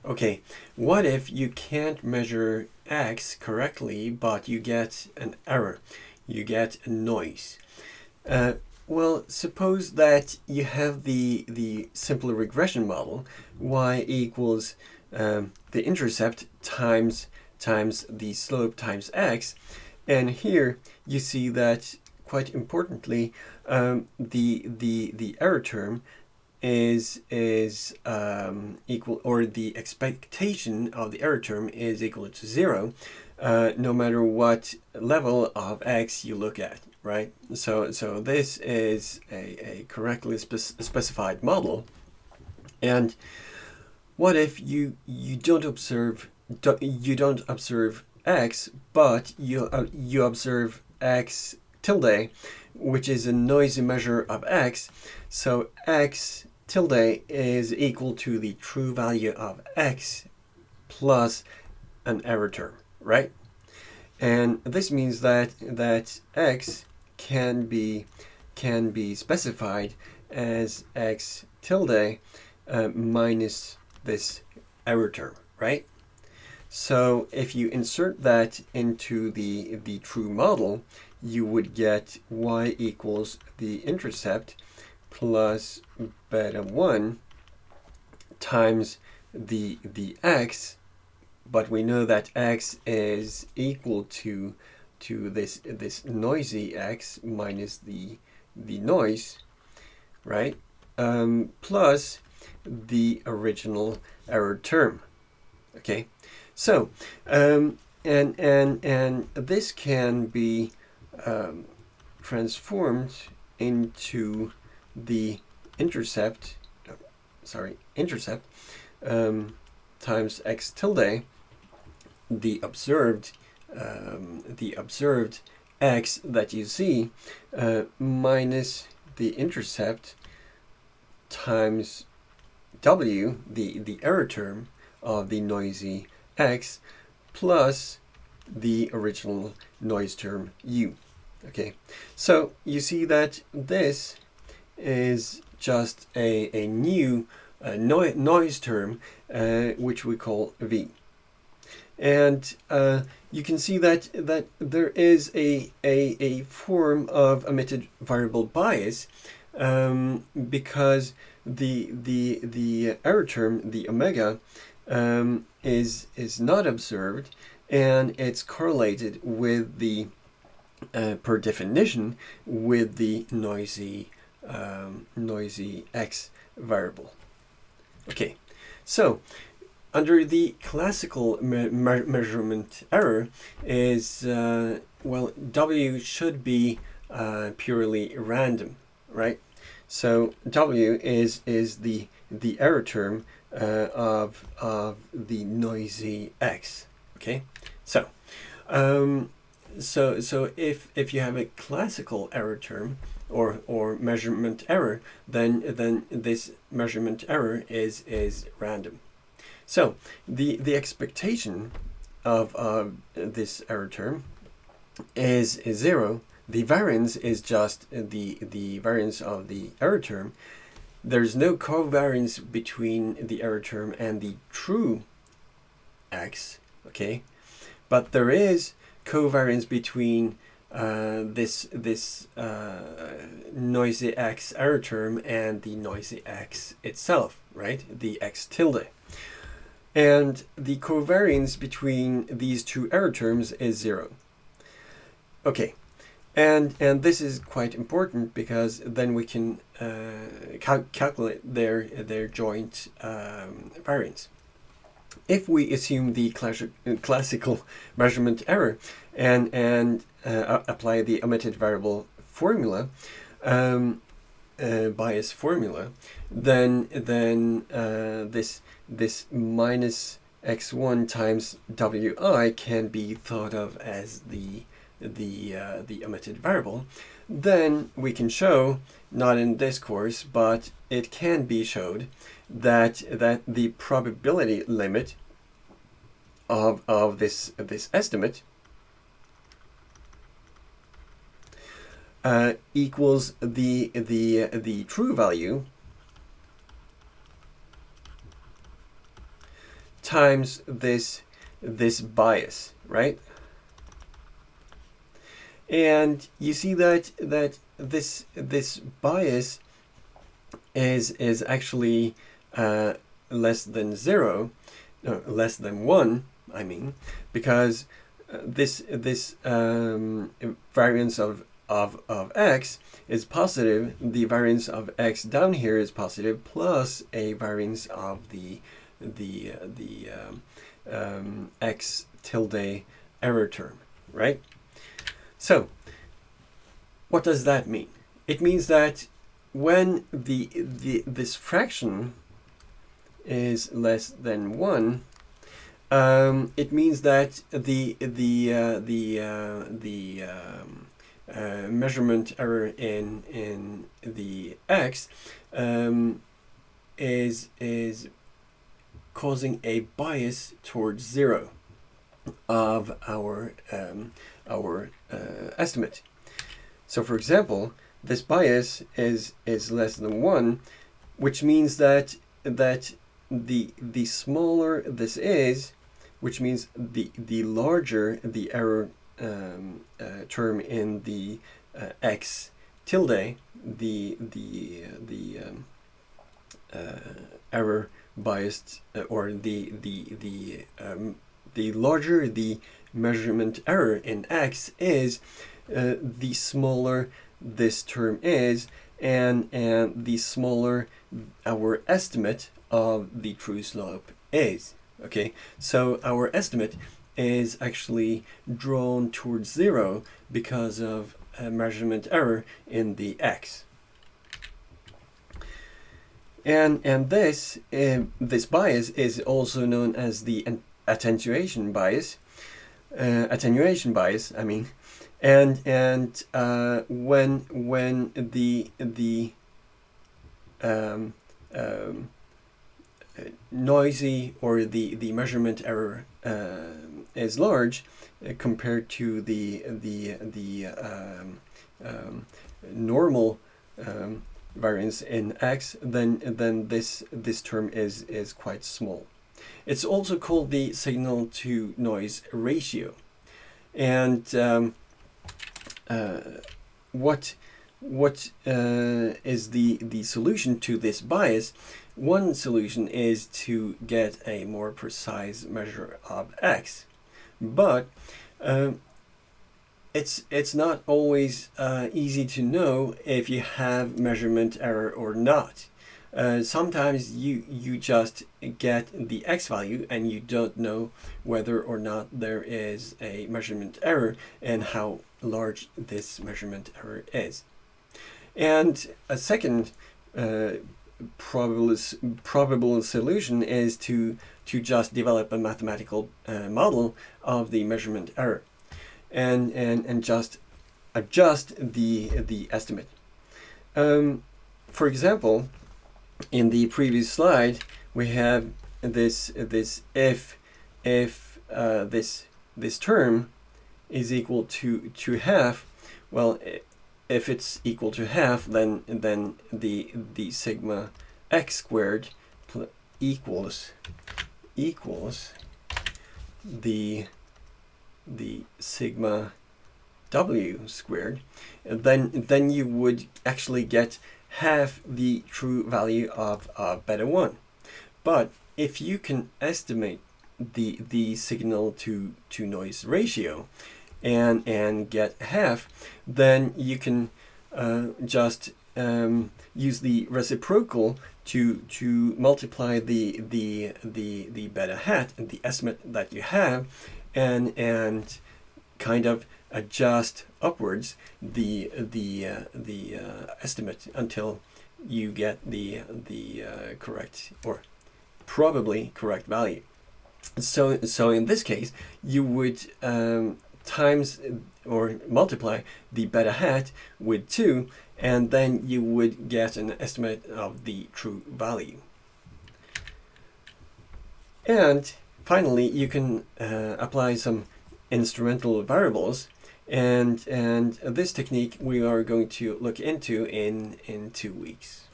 Okay, what if you can't measure x correctly, but you get an error, you get a noise? Uh, well, suppose that you have the simple regression model, y equals the intercept times the slope times x, and here you see that quite importantly the error term is equal, or the expectation of the error term is equal to 0, no matter what level of x you look at, right? So this is a correctly specified model. And what if you don't observe x, but you observe x tilde, which is a noisy measure of x. So x tilde is equal to the true value of x plus an error term, right? And this means that x can be specified as x tilde minus this error term, right? So if you insert that into the true model, you would get y equals the intercept plus beta 1 times the x, but we know that x is equal to this noisy x minus the noise, right? Plus the original error term. Okay, so and this can be transformed into the intercept times x tilde, the observed x that you see, minus the intercept times w, the error term of the noisy x, plus the original noise term u. Okay, so you see that this is just a new noise term, which we call v. And you can see that there is a form of emitted variable bias, because the error term, the omega, is not observed, and it's correlated with the per definition with the noisy x variable. Okay, so under the classical measurement error is well, w should be purely random, right? So w is the error term of the noisy x. Okay, so so if you have a classical error term or measurement error, then this measurement error is random. So the expectation of this error term is 0. The variance is just the variance of the error term. There's no covariance between the error term and the true x, okay? But there is covariance between this noisy x error term and the noisy x itself, right? The x tilde. And the covariance between these two error terms is 0. Okay, and this is quite important, because then we can calculate their joint variance. If we assume the classical measurement error and apply the omitted variable formula, bias formula, then this minus x1 times wi can be thought of as the omitted variable. Then we can show, not in this course, but it can be showed that the probability limit of this estimate equals the true value times this bias, right? And you see that this bias is actually less than 0, no, less than 1, I mean, because this variance of x is positive. The variance of x down here is positive, plus a variance of the x tilde error term, right? So what does that mean? It means that when this fraction is less than 1, it means that the measurement error in the x is causing a bias towards 0 of our estimate. So, for example, this bias is less than 1, which means that the smaller this is, which means the larger the error term in the x tilde, the error biased, or the larger the measurement error in x is, the smaller this term is, and the smaller our estimate of the true slope is. Okay, so our estimate is actually drawn towards 0 because of a measurement error in the x. And this bias is also known as the attenuation bias. I mean, and when the noisy, or the measurement error is large compared to the normal variance in x, then this term is quite small. It's also called the signal to noise ratio. And what is the solution to this bias? One solution is to get a more precise measure of x, but it's not always easy to know if you have measurement error or not. Sometimes you just get the x value and you don't know whether or not there is a measurement error and how large this measurement error is. And a second probable solution is to just develop a mathematical model of the measurement error and just adjust the estimate. For example, in the previous slide, we have this if this term is equal to half. Well, if it's equal to half, then the sigma x squared equals the sigma w squared. Then you would actually get half the true value of beta 1. But if you can estimate the signal to noise ratio and get half, then you can just use the reciprocal to multiply the beta hat and the estimate that you have, and kind of adjust upwards the estimate until you get the correct, or probably correct value. So in this case, you would times or multiply the beta hat with 2, and then you would get an estimate of the true value. And finally, you can apply some instrumental variables, and this technique we are going to look into in 2 weeks.